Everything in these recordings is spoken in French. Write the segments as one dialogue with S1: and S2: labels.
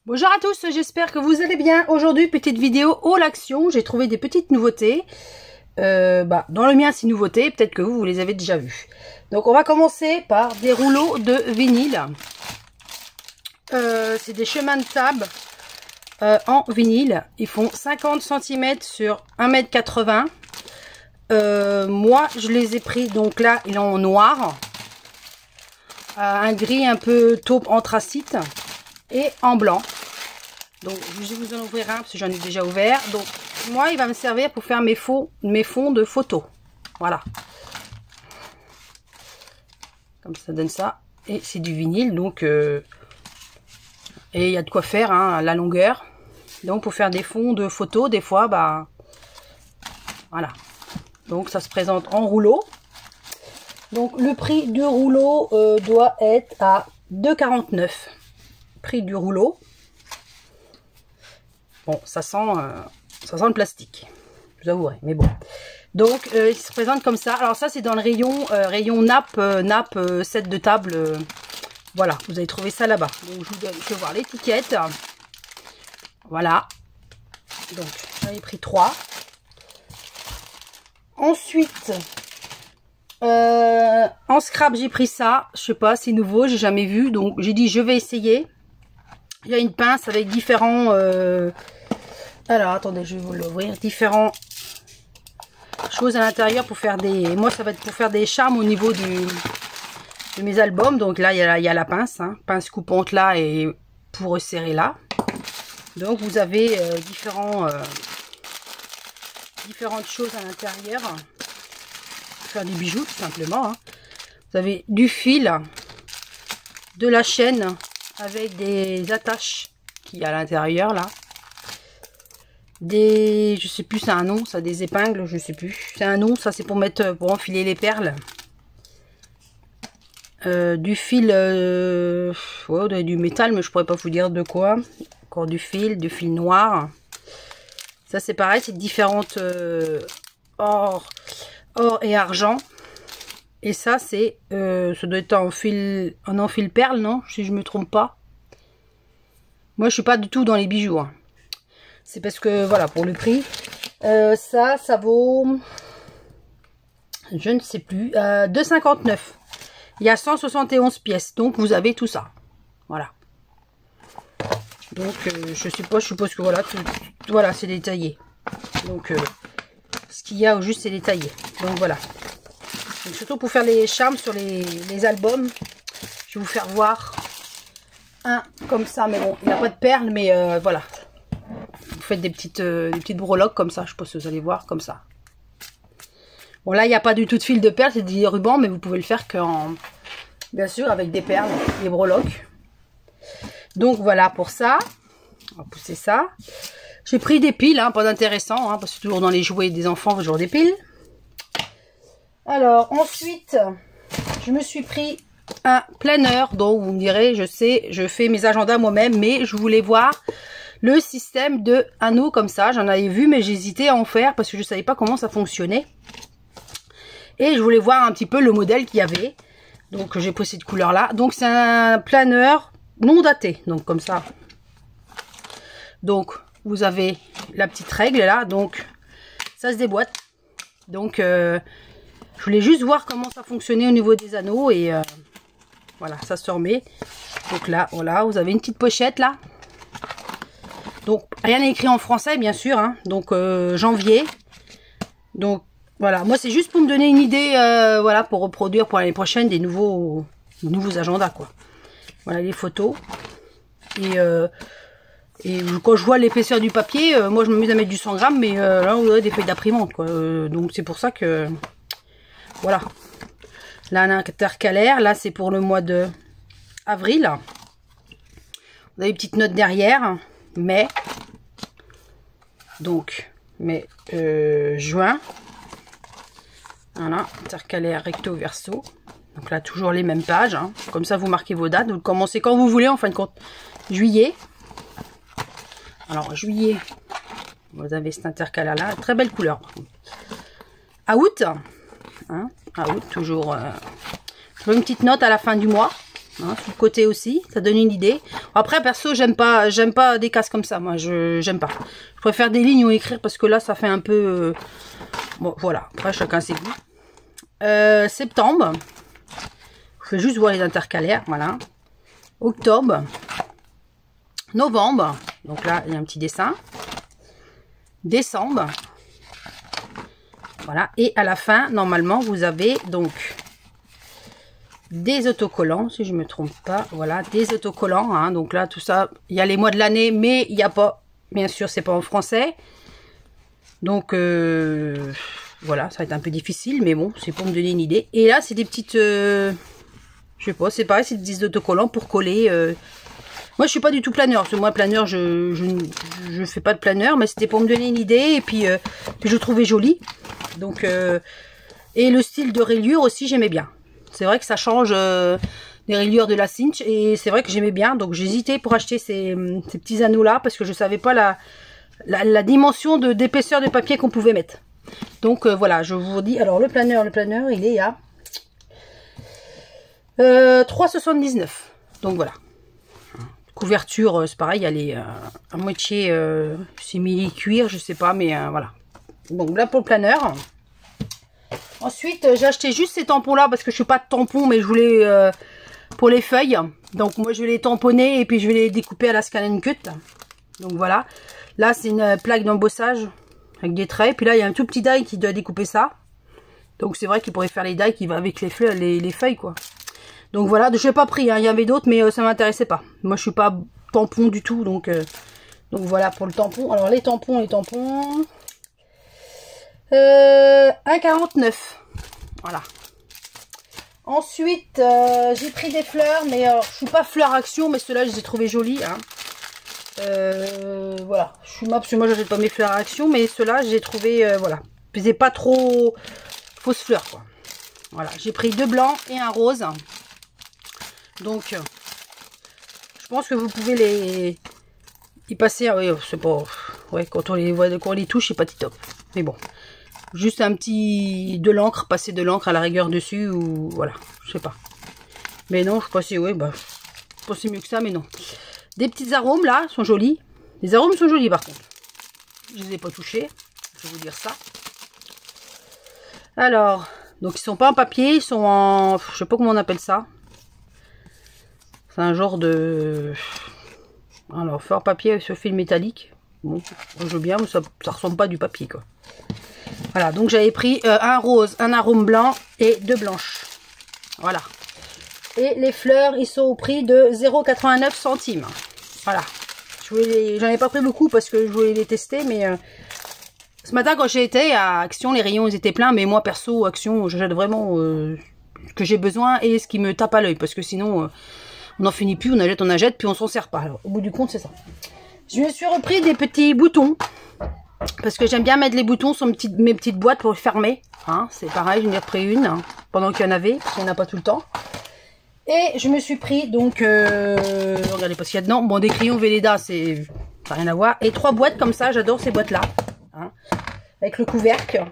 S1: Bonjour à tous, j'espère que vous allez bien. Aujourd'hui, petite vidéo haul action. J'ai trouvé des petites nouveautés. Dans le mien, c'est nouveauté. Peut-être que vous les avez déjà vues. Donc, on va commencer par des rouleaux de vinyle. C'est des chemins de table en vinyle. Ils font 50 cm sur 1,80 m. Moi, je les ai pris. Donc là, ils sont en noir. Un gris un peu taupe anthracite. Et en blanc. Donc je vais vous en ouvrir un parce que j'en ai déjà ouvert. Donc moi il va me servir pour faire mes fonds de photos. Voilà. Comme ça donne ça. Et c'est du vinyle donc et il y a de quoi faire hein, à la longueur. Donc pour faire des fonds de photos des fois voilà. Donc ça se présente en rouleau. Donc le prix du rouleau doit être à 2,49 €. Prix du rouleau. Bon, ça sent le plastique, je vous avouerai, mais bon. Donc, il se présente comme ça. Alors ça, c'est dans le rayon nappe, set de table. Voilà, vous allez trouver ça là-bas. Donc, je vais voir l'étiquette. Voilà. Donc, j'en ai pris 3. Ensuite, en scrap, j'ai pris ça. Je sais pas, c'est nouveau, j'ai jamais vu. Donc, j'ai dit, je vais essayer. Il y a une pince avec différents... alors, attendez, je vais vous l'ouvrir. Différents choses à l'intérieur pour faire des... Moi, ça va être pour faire des charmes au niveau de mes albums. Donc là, il y a la pince. Hein, pince coupante là et pour resserrer là. Donc, vous avez différentes choses à l'intérieur. Pour faire des bijoux, tout simplement. Hein. Vous avez du fil, de la chaîne... avec des attaches qui à l'intérieur là, je sais plus, c'est un nom ça, des épingles, je sais plus, c'est un nom ça, c'est pour mettre, pour enfiler les perles, du fil, ouais, du métal mais je pourrais pas vous dire de quoi, encore du fil noir, ça c'est pareil, c'est différentes or et argent. Et ça, c'est, ça doit être en enfil perle, non? Si je me trompe pas. Moi, je suis pas du tout dans les bijoux. Hein. C'est parce que, voilà, pour le prix. Ça vaut, je ne sais plus, 2,59 €. Il y a 171 pièces. Donc, vous avez tout ça. Voilà. Donc, je suppose que, voilà, voilà, c'est détaillé. Donc, ce qu'il y a au juste, c'est détaillé. Donc, voilà. Donc, surtout pour faire les charmes sur les albums, je vais vous faire voir un comme ça, mais bon, il n'y a pas de perles, mais voilà. Vous faites des petites breloques comme ça, je pense que vous allez voir comme ça. Bon là, il n'y a pas du tout de fil de perles, c'est des rubans, mais vous pouvez le faire bien sûr, avec des perles, des breloques. Donc voilà pour ça. On va pousser ça. J'ai pris des piles, hein, pas d'intéressant, hein, parce que toujours dans les jouets des enfants, toujours des piles. Alors, ensuite, je me suis pris un planeur. Donc, vous me direz, je sais, je fais mes agendas moi-même, mais je voulais voir le système de anneaux comme ça. J'en avais vu, mais j'hésitais à en faire parce que je ne savais pas comment ça fonctionnait. Et je voulais voir un petit peu le modèle qu'il y avait. Donc, j'ai pris cette couleur-là. Donc, c'est un planeur non daté. Donc, comme ça. Donc, vous avez la petite règle là. Donc, ça se déboîte. Donc, je voulais juste voir comment ça fonctionnait au niveau des anneaux et voilà, ça se remet. Donc là, voilà, vous avez une petite pochette là. Donc, rien n'est écrit en français, bien sûr. Hein. Donc, janvier. Donc, voilà, moi c'est juste pour me donner une idée, voilà, pour reproduire pour l'année prochaine des nouveaux agendas, quoi. Voilà les photos. Et quand je vois l'épaisseur du papier, moi je m'amuse à mettre du 100 grammes, mais là, vous avez des feuilles d'imprimante, quoi. Donc, c'est pour ça que... Voilà, là un intercalaire, là c'est pour le mois de avril. Vous avez une petite note derrière, mai, donc mai, juin. Voilà, intercalaire recto verso. Donc là toujours les mêmes pages, hein. Comme ça vous marquez vos dates, vous commencez quand vous voulez en fin de compte. Juillet. Alors juillet, vous avez cet intercalaire là, très belle couleur par contre. Août. Hein, toujours une petite note à la fin du mois. Hein, sur le côté aussi, ça donne une idée. Après, perso, j'aime pas des cases comme ça. Moi, j'aime pas. Je préfère des lignes ou écrire parce que là, ça fait un peu... Bon, voilà. Après, chacun ses goûts. Septembre. Je vais juste voir les intercalaires. Voilà. Octobre. Novembre. Donc là, il y a un petit dessin. Décembre. Voilà. Et à la fin, normalement, vous avez donc... des autocollants, si je me trompe pas, voilà, des autocollants, hein, donc là, tout ça, il y a les mois de l'année, mais il n'y a pas, bien sûr, c'est pas en français, donc, voilà, ça va être un peu difficile, mais bon, c'est pour me donner une idée, et là, c'est des petites, je sais pas, c'est pareil, c'est des autocollants pour coller, moi, je suis pas du tout planeur, parce que moi, planeur, je fais pas de planeur, mais c'était pour me donner une idée, et puis je trouvais joli, donc, et le style de rayure aussi, j'aimais bien. C'est vrai que ça change des rayures de la cinch et c'est vrai que j'aimais bien. Donc j'hésitais pour acheter ces petits anneaux là parce que je savais pas la dimension d'épaisseur de papier qu'on pouvait mettre. Donc voilà, je vous dis. Alors le planeur il est à 3,79. Donc voilà. Couverture, c'est pareil, elle est à moitié simili cuir, je sais pas, mais voilà. Donc là pour le planeur. Ensuite, j'ai acheté juste ces tampons-là parce que je suis pas de tampons, mais je voulais pour les feuilles. Donc moi, je vais les tamponner et puis je vais les découper à la Scan & Cut. Donc voilà. Là, c'est une plaque d'embossage avec des traits. Puis là, il y a un tout petit die qui doit découper ça. Donc c'est vrai qu'il pourrait faire les die qui va avec les fleurs, les feuilles, quoi. Donc voilà, je n'ai pas pris. Hein. Il y avait d'autres, mais ça m'intéressait pas. Moi, je suis pas tampon du tout, donc voilà pour le tampon. Alors les tampons. 1,49. Voilà. Ensuite, j'ai pris des fleurs, mais je suis pas fleur action, mais ceux-là, je les ai trouvés jolis. Hein. Voilà. Je suis parce que moi, j'achète pas mes fleurs à action, mais ceux-là, j'ai trouvé, voilà. Ils faisaient pas trop fausses fleurs, quoi. Voilà. J'ai pris 2 blancs et un rose. Donc, je pense que vous pouvez y passer. Oui, c'est pas. Ouais, quand on les voit, quand on les touche, c'est pas top. Mais bon. Juste un petit de l'encre, passer de l'encre à la rigueur dessus ou voilà, je sais pas. Mais non, je pensais ouais, bah je pensais mieux que ça, mais non. Des petits arômes là, sont jolis. Les arômes sont jolis par contre. Je les ai pas touchés, je vais vous dire ça. Alors, donc ils sont pas en papier, ils sont en, je sais pas comment on appelle ça. C'est un genre de, alors fort papier sur fil métallique. Bon, je veux bien, mais ça ressemble pas à du papier quoi. Voilà, donc j'avais pris un rose, un arôme blanc et 2 blanches. Voilà. Et les fleurs, ils sont au prix de 0,89 centimes. Voilà. J'en ai pas pris beaucoup parce que je voulais les tester, mais ce matin quand j'ai été à Action, les rayons ils étaient pleins, mais moi perso, Action, j'achète vraiment ce que j'ai besoin et ce qui me tape à l'œil, parce que sinon on n'en finit plus, on achète, puis on s'en sert pas. Alors, au bout du compte, c'est ça. Je me suis repris des petits boutons. Parce que j'aime bien mettre les boutons sur mes petites boîtes pour les fermer. Hein, c'est pareil, j'en ai repris une hein, pendant qu'il y en avait, parce qu'il n'y en a pas tout le temps. Et je me suis pris donc, regardez pas ce qu'il y a dedans. Bon, des crayons Velleda, ça n'a rien à voir. Et 3 boîtes comme ça, j'adore ces boîtes-là. Hein, avec le couvercle.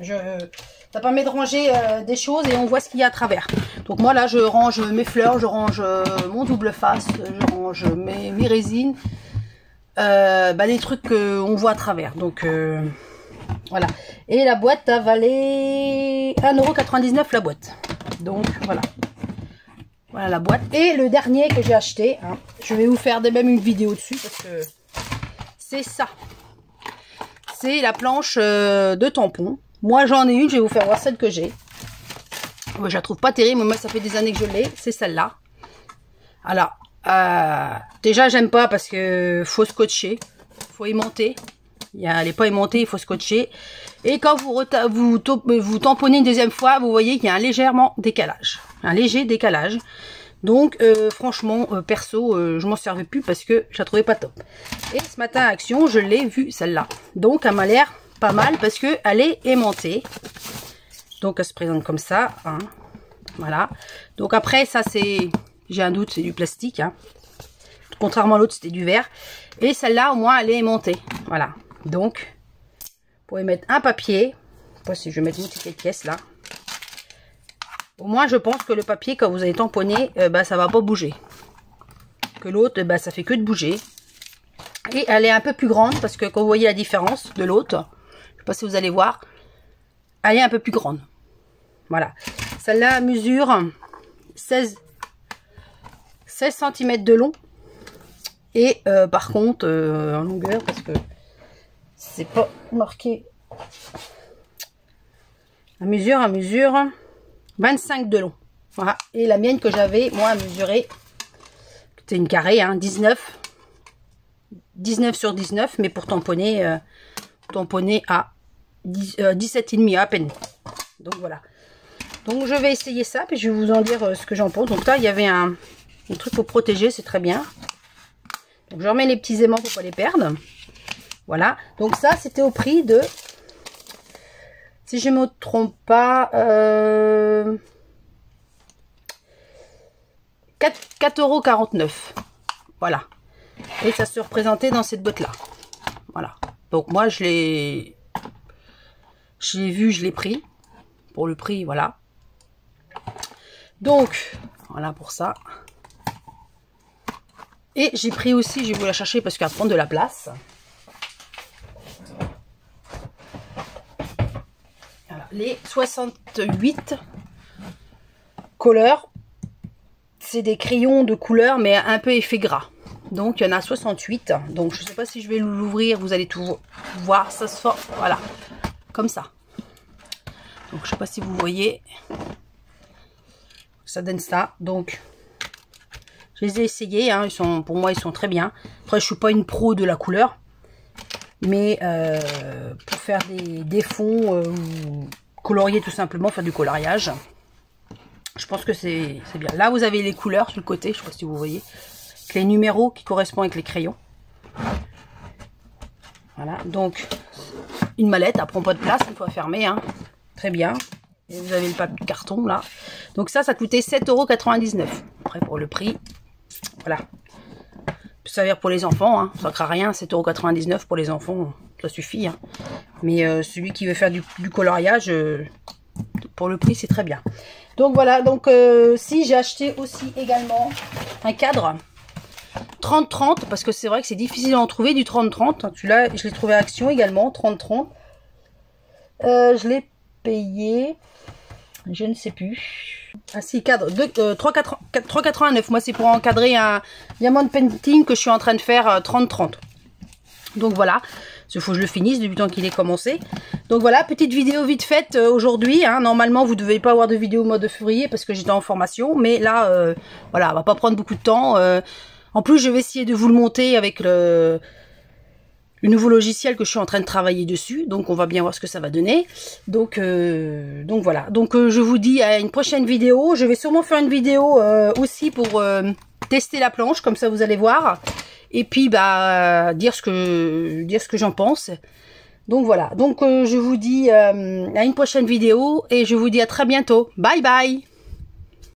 S1: Ça permet de ranger des choses et on voit ce qu'il y a à travers. Donc moi là, je range mes fleurs, je range mon double face, je range mes résines. Des trucs qu'on voit à travers. Donc voilà. Et la boîte a valé 1,99 € la boîte. Donc voilà. Voilà la boîte. Et le dernier que j'ai acheté, hein, je vais vous faire même une vidéo dessus parce que c'est ça. C'est la planche de tampons. Moi j'en ai une, je vais vous faire voir celle que j'ai. Je la trouve pas terrible, moi ça fait des années que je l'ai. C'est celle-là. Alors, déjà j'aime pas parce que faut scotcher, faut aimanter. Elle n'est pas aimantée, il faut scotcher. Et quand vous tamponnez une deuxième fois, vous voyez qu'il y a un légèrement décalage, un léger décalage. Donc franchement, perso, je m'en servais plus parce que je la trouvais pas top. Et ce matin à Action, je l'ai vue celle-là. Donc elle m'a l'air pas mal parce que elle est aimantée. Donc elle se présente comme ça. Hein. Voilà. Donc après ça c'est, j'ai un doute, c'est du plastique. Hein. Contrairement à l'autre, c'était du verre. Et celle-là, au moins, elle est aimantée. Voilà. Donc, vous pouvez mettre un papier. Je sais pas si je vais mettre une petite pièce là. Au moins, je pense que le papier, quand vous allez tamponner, ça va pas bouger. Que l'autre, ça fait que de bouger. Et elle est un peu plus grande, parce que quand vous voyez la différence de l'autre, je sais pas si vous allez voir, elle est un peu plus grande. Voilà. Celle-là mesure 16 cm de long. Et par contre, en longueur, parce que c'est pas marqué. Elle mesure 25 de long. Voilà. Et la mienne que j'avais, moi, à mesurer, c'était une carrée, hein, 19 sur 19, mais pour tamponner à 17,5 à peine. Donc voilà. Donc je vais essayer ça, puis je vais vous en dire ce que j'en pense. Donc là, il y avait un truc pour protéger, c'est très bien. Donc je remets les petits aimants pour pas les perdre. Voilà. Donc ça, c'était au prix de, si je ne me trompe pas, 4,49 €. Voilà. Et ça se représentait dans cette boîte là. Voilà. Donc moi je l'ai vu, je l'ai pris. Pour le prix, voilà. Donc, voilà pour ça. Et j'ai pris aussi, je vais vous la chercher parce qu'elle va prendre de la place. Voilà, les 68 couleurs. C'est des crayons de couleur, mais un peu effet gras. Donc, il y en a 68. Donc, je ne sais pas si je vais l'ouvrir. Vous allez tout voir. Ça se fait, voilà, comme ça. Donc, je ne sais pas si vous voyez. Ça donne ça. Donc, je les ai essayés. Hein. Pour moi, ils sont très bien. Après, je ne suis pas une pro de la couleur. Mais pour faire des fonds, colorier tout simplement, faire du coloriage. Je pense que c'est bien. Là, vous avez les couleurs sur le côté. Je ne sais pas si vous voyez. Avec les numéros qui correspondent avec les crayons. Voilà. Donc, une mallette. Elle ne prend pas de place. Une fois fermée. Hein. Très bien. Et vous avez le papier de carton là. Donc ça coûtait 7,99 €. Après, pour le prix. Voilà. Ça veut dire pour les enfants. Hein. Ça ne coûtera rien. 7,99 € pour les enfants. Ça suffit. Hein. Mais celui qui veut faire du coloriage, pour le prix, c'est très bien. Donc voilà, donc si j'ai acheté aussi également un cadre 30-30, parce que c'est vrai que c'est difficile d'en trouver du 30-30. Celui-là, je l'ai trouvé à Action également, 30-30. Je l'ai payé, je ne sais plus. Ah si, cadre, 3,89. Moi, c'est pour encadrer un diamond painting que je suis en train de faire 30-30. Donc voilà, il faut que je le finisse depuis le temps qu'il est commencé. Donc voilà, petite vidéo vite faite aujourd'hui. Hein. Normalement, vous ne devez pas avoir de vidéo au mois de février parce que j'étais en formation. Mais là, voilà, ça va pas prendre beaucoup de temps. En plus, je vais essayer de vous le monter avec le nouveau logiciel que je suis en train de travailler dessus. Donc, on va bien voir ce que ça va donner. Donc voilà. Donc, je vous dis à une prochaine vidéo. Je vais sûrement faire une vidéo aussi pour tester la planche. Comme ça, vous allez voir. Et puis, dire ce que j'en pense. Donc, voilà. Donc, je vous dis à une prochaine vidéo. Et je vous dis à très bientôt. Bye, bye!